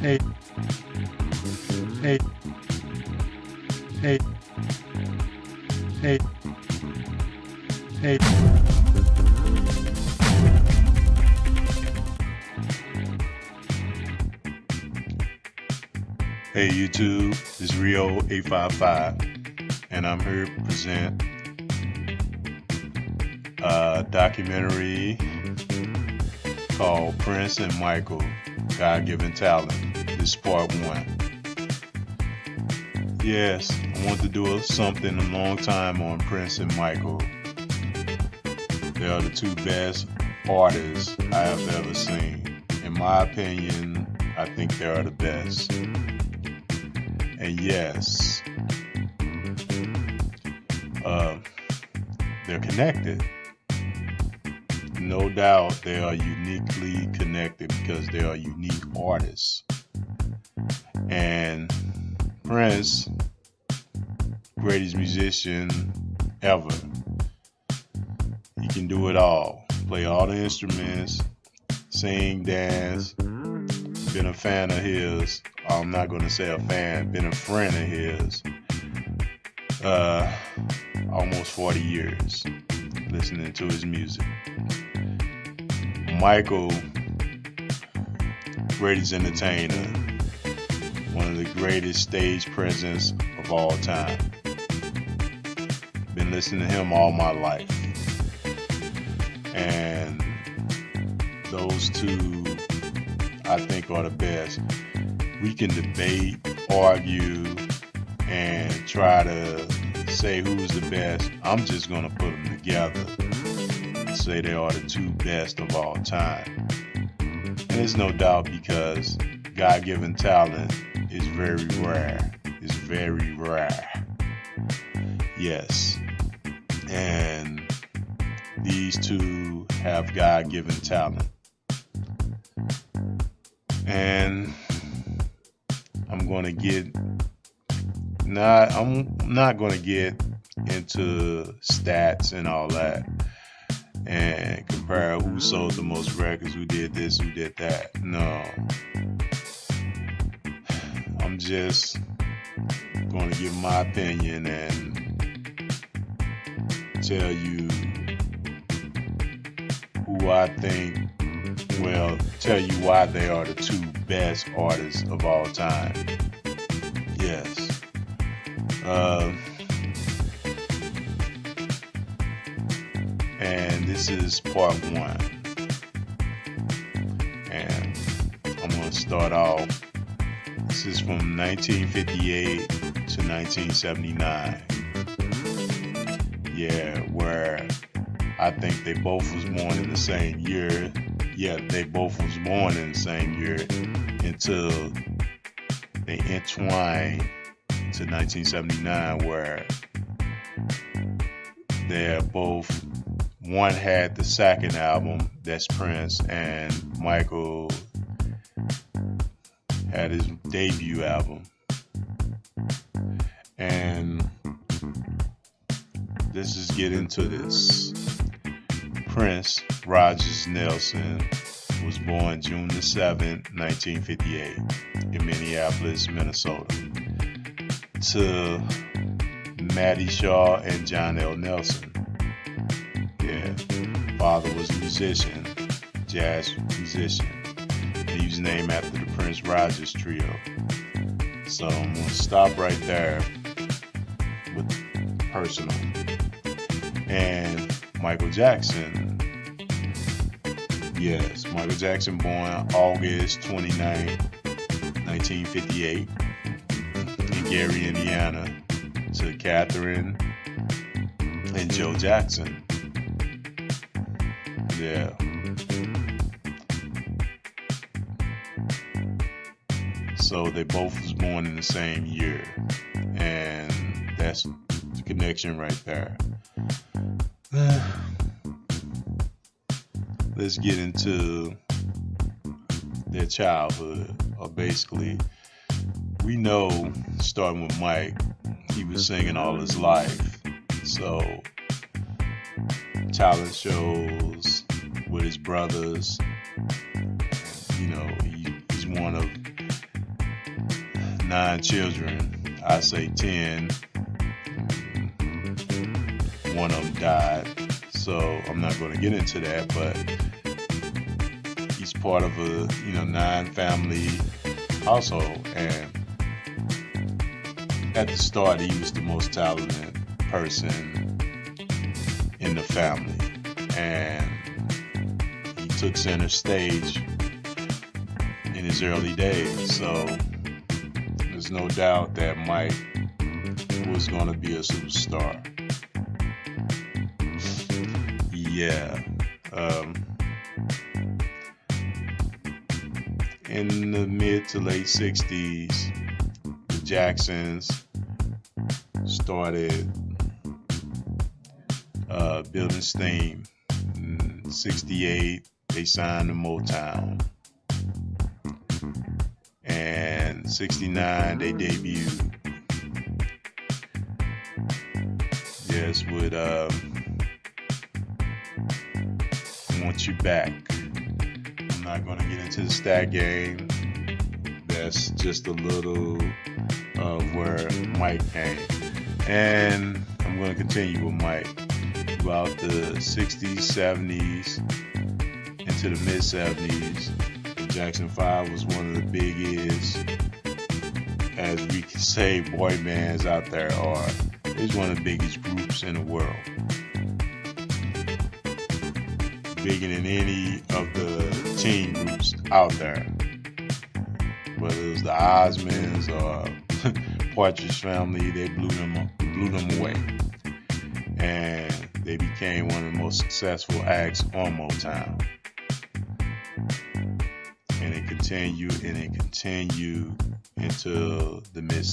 Hey, hey, hey, hey, hey. Hey YouTube, it's Rio 855, and I'm here to present a documentary called Prince and Michael, God-Given Talent. This is part one. Yes, I want to do something a long time on Prince and Michael. They are the two best artists I have ever seen. In my opinion, I think they are the best. And yes, they're connected. No doubt they are uniquely connected because they are unique artists. And Prince, greatest musician ever. He can do it all. Play all the instruments, sing, dance. Been a fan of his. I'm not going to say a fan, been a friend of his. Almost 40 years listening to his music. Michael, greatest entertainer, one of the greatest stage presence of all time. Been listening to him all my life. And those two, I think, are the best. We can debate, argue, and try to say who's the best. I'm just going to put them together and say they are the two best of all time. And there's no doubt because God-given talent is very rare. It's very rare. Yes. And these two have God-given talent. And I'm not going to get into stats and all that and compare who sold the most records, who did this, who did that. No. I'm just going to give my opinion and tell you who I think, tell you why they are the two best artists of all time. Yes. And this is part one. And I'm going to start off. This is from 1958 to 1979. Yeah, where I think they both was born in the same year. Yeah, they both was born in the same year until they entwined to 1979, where they're both, one had the second album, that's Prince, and Michael had his debut album. And let's just get into this. Prince Rogers Nelson was born June the 7th, 1958 in Minneapolis, Minnesota, to Mattie Shaw and John L. Nelson. Yeah, father was a musician, jazz musician. And he was named after the Prince Rogers Trio. So I'm going to stop right there with personal. And Michael Jackson. Yes, Michael Jackson born August 29, 1958 in Gary, Indiana, to Catherine and Joe Jackson. Yeah. So they both was born in the same year. And that's the connection right there. Let's get into their childhood. Or basically, we know, starting with Mike, he was singing all his life. So, talent shows with his brothers. You know, he's one of 9 children, I say 10. One of them died, so I'm not going to get into that. But he's part of a 9-family household, and at the start, he was the most talented person in the family, and he took center stage in his early days. So there's no doubt that Mike was going to be a superstar. Yeah. In the mid to late 60s, the Jacksons started building steam. In 68, they signed to Motown. And 69, they debuted. Yes, with Want You Back. I'm not going to get into the stat game. That's just a little of where Mike came. And I'm going to continue with Mike. Throughout the 60s, 70s, into the mid 70s, the Jackson 5 was one of the biggest, as we can say, boy bands out there, or it's one of the biggest groups in the world. Bigger than any of the teen groups out there. Whether it was the Osmonds or Partridge Family, they blew them away. And they became one of the most successful acts on Motown. And it continued into the mid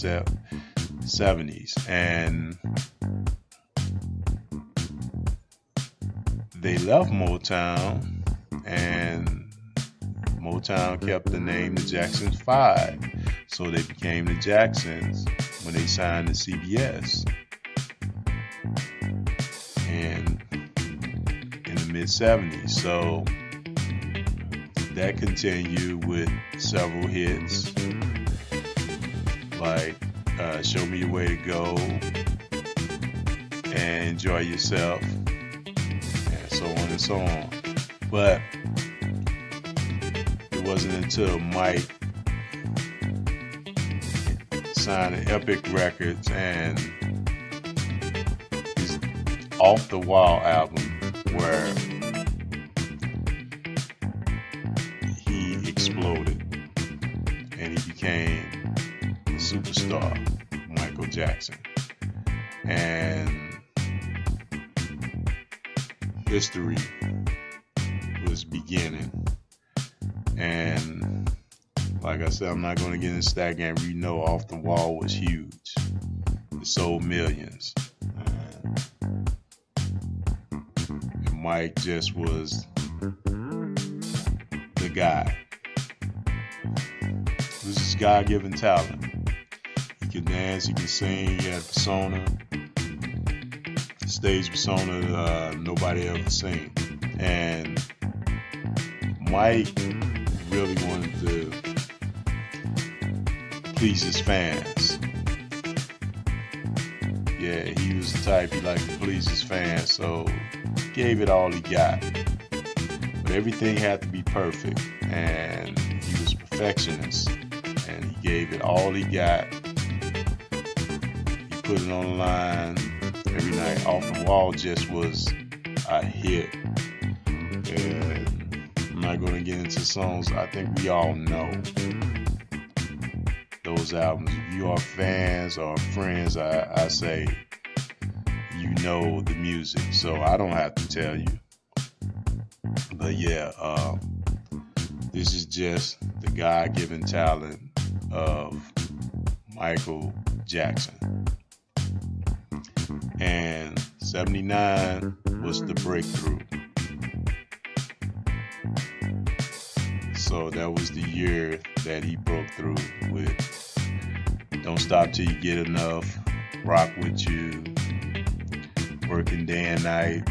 70s. And they left Motown, and Motown kept the name the Jackson 5. So they became the Jacksons when they signed to CBS. And in the mid 70s. So that continued with several hits like Show Me Your Way to Go and Enjoy Yourself, and so on and so on. But it wasn't until Mike signed to Epic Records and his Off the Wall album where he exploded and he became the superstar, Michael Jackson. And history was beginning. And like I said, I'm not going to get into that game. We know Off the Wall was huge. It sold millions. And Mike just was the guy. It was his God-given talent. He could dance, he could sing, he had a persona. Stage persona nobody ever seen. And Mike really wanted to please his fans. Yeah, he was the type he liked to please his fans, so he gave it all he got. But everything had to be perfect, and he was a perfectionist, and he gave it all he got. He put it on the line every night. Off the Wall just was a hit. And I'm not going to get into songs I think we all know. Those albums. If you are fans or friends, I say you know the music, so I don't have to tell you. But yeah, this is just the God-given talent of Michael Jackson. And 79 was the breakthrough. So that was the year that he broke through with Don't Stop Till You Get Enough, Rock With You, Working Day and Night,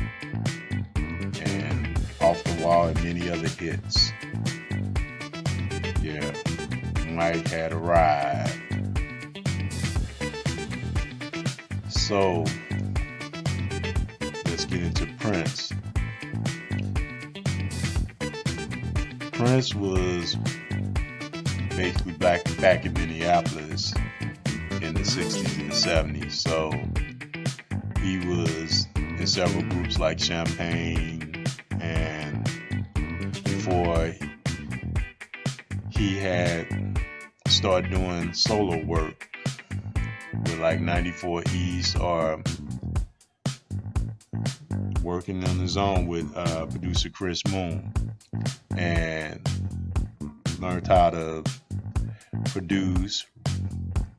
and Off the Wall, and many other hits. Yeah, Mike had a ride. So let's get into Prince. Prince was basically back in Minneapolis in the 60s and the 70s. So he was in several groups like Champagne, and before he had started doing solo work with like 94 East, or working on his own with producer Chris Moon, and learned how to produce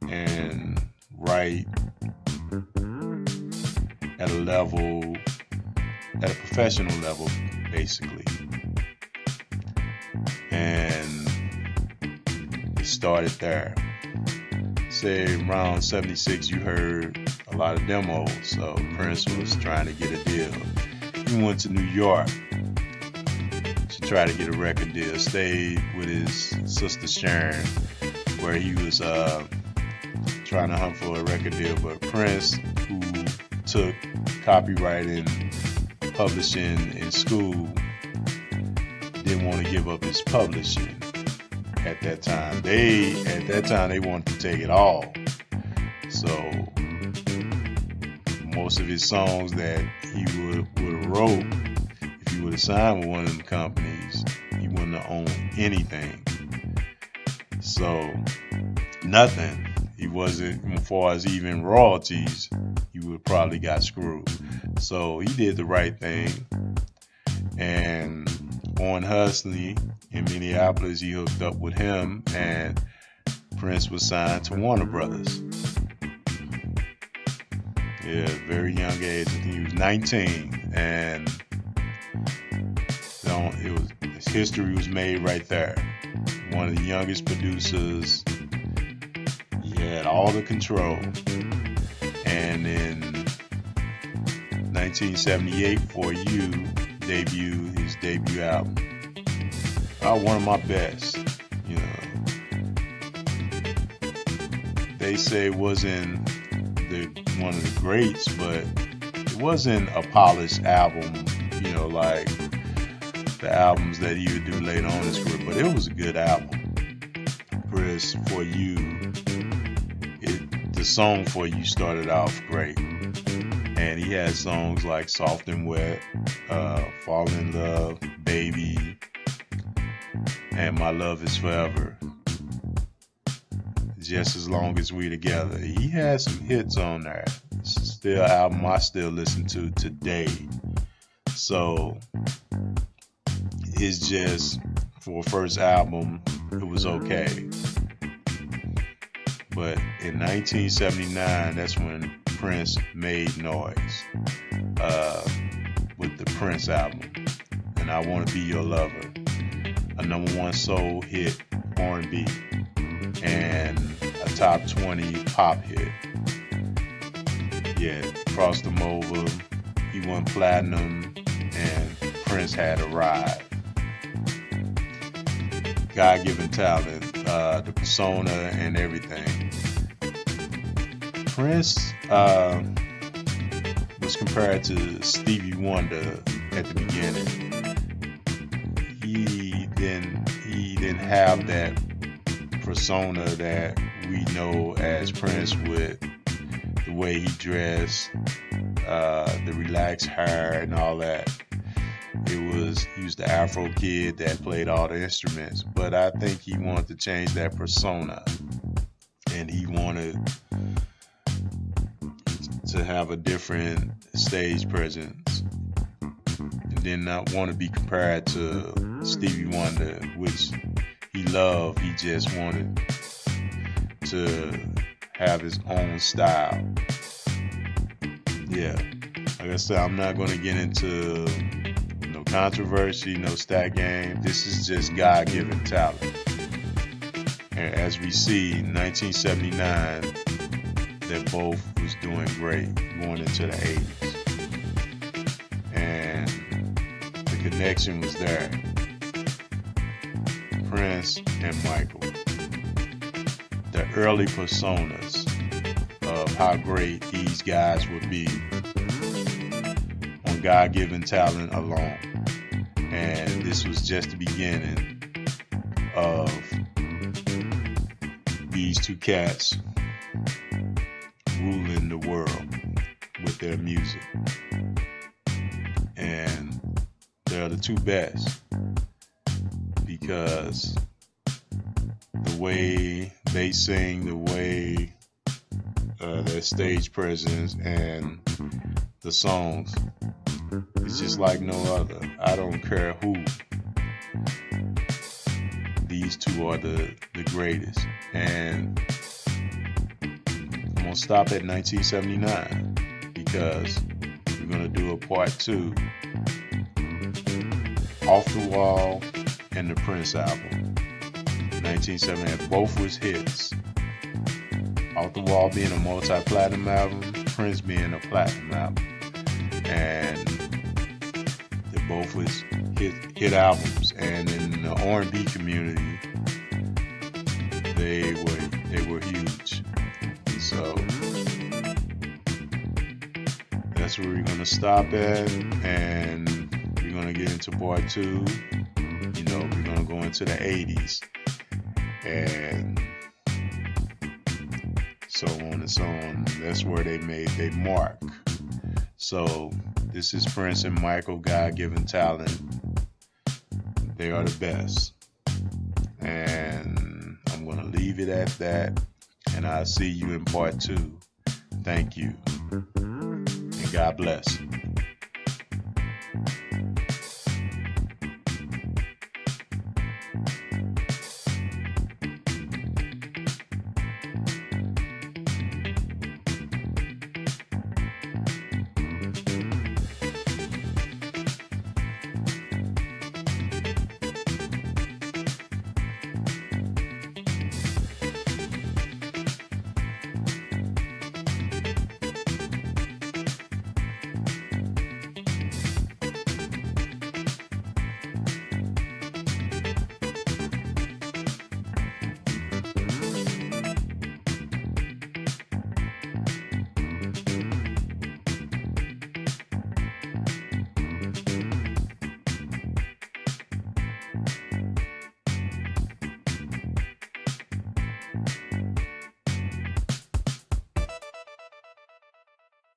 and write at a professional level, basically. And it started there. Say around 76, you heard a lot of demos, so Prince was trying to get a deal. He went to New York to try to get a record deal, stayed with his sister Sharon, where he was trying to hunt for a record deal. But Prince, who took copyright and publishing in school, didn't want to give up his publishing at that time. They wanted to take it all. So most of his songs that he would have wrote, if he would have signed with one of them companies, he wouldn't have owned anything. So nothing. He wasn't, as far as even royalties, he would probably got screwed. So he did the right thing. And on Hustling in Minneapolis, he hooked up with him, and Prince was signed to Warner Brothers. Yeah, very young age. I think he was 19, and his history was made right there. One of the youngest producers. He had all the control. And in 1978, For You debuted his debut album. One of my best. You know, they say it wasn't one of the greats, but it wasn't a polished album, you know, like the albums that he would do later on in his career. But it was a good album. Chris, For You, the song For You started off great, and he had songs like Soft and Wet, Fall in Love, Baby, and My Love Is Forever, Just As Long As We Together. He had some hits on there. It's still an album I still listen to today. So it's just, for a first album, it was okay. But in 1979, that's when Prince made noise with the Prince album, and I Want to Be Your Lover, a #1 soul hit R&B, and a top 20 pop hit. Yeah, crossed him over. He went platinum, and Prince had arrived. God-given talent, the persona and everything. Prince was compared to Stevie Wonder at the beginning. He didn't have that persona that we know as Prince, with the way he dressed, the relaxed hair and all that. He was the Afro kid that played all the instruments, but I think he wanted to change that persona, and he wanted to have a different stage presence, and did not want to be compared to Stevie Wonder, which he loved. He just wanted to have his own style. Yeah, like I said, I'm not going to get into no controversy, no stat game. This is just God-given talent. And as we see, in 1979, they both was doing great going into the 80s. And the connection was there. Prince and Michael. The early personas of how great these guys would be on God-given talent alone. And this was just the beginning of these two cats ruling the world with their music. And they're the two best because the way they sing, the way their stage presence and the songs, it's just like no other. I don't care who. These two are the greatest. And I'm going to stop at 1979 because we're going to do a part 2. Off the Wall and the Prince album. 1970, both was hits. Off the Wall being a multi-platinum album, Prince being a platinum album. And they both was hit albums. And in the R&B community, they were huge. So that's where we're gonna stop at, and we're gonna get into part 2. You know, we're gonna go into the 80s and so on and so on. That's where they mark. So this is Prince and Michael, God-given talent. They are the best. And I'm going to leave it at that. And I'll see you in part 2. Thank you. And God bless.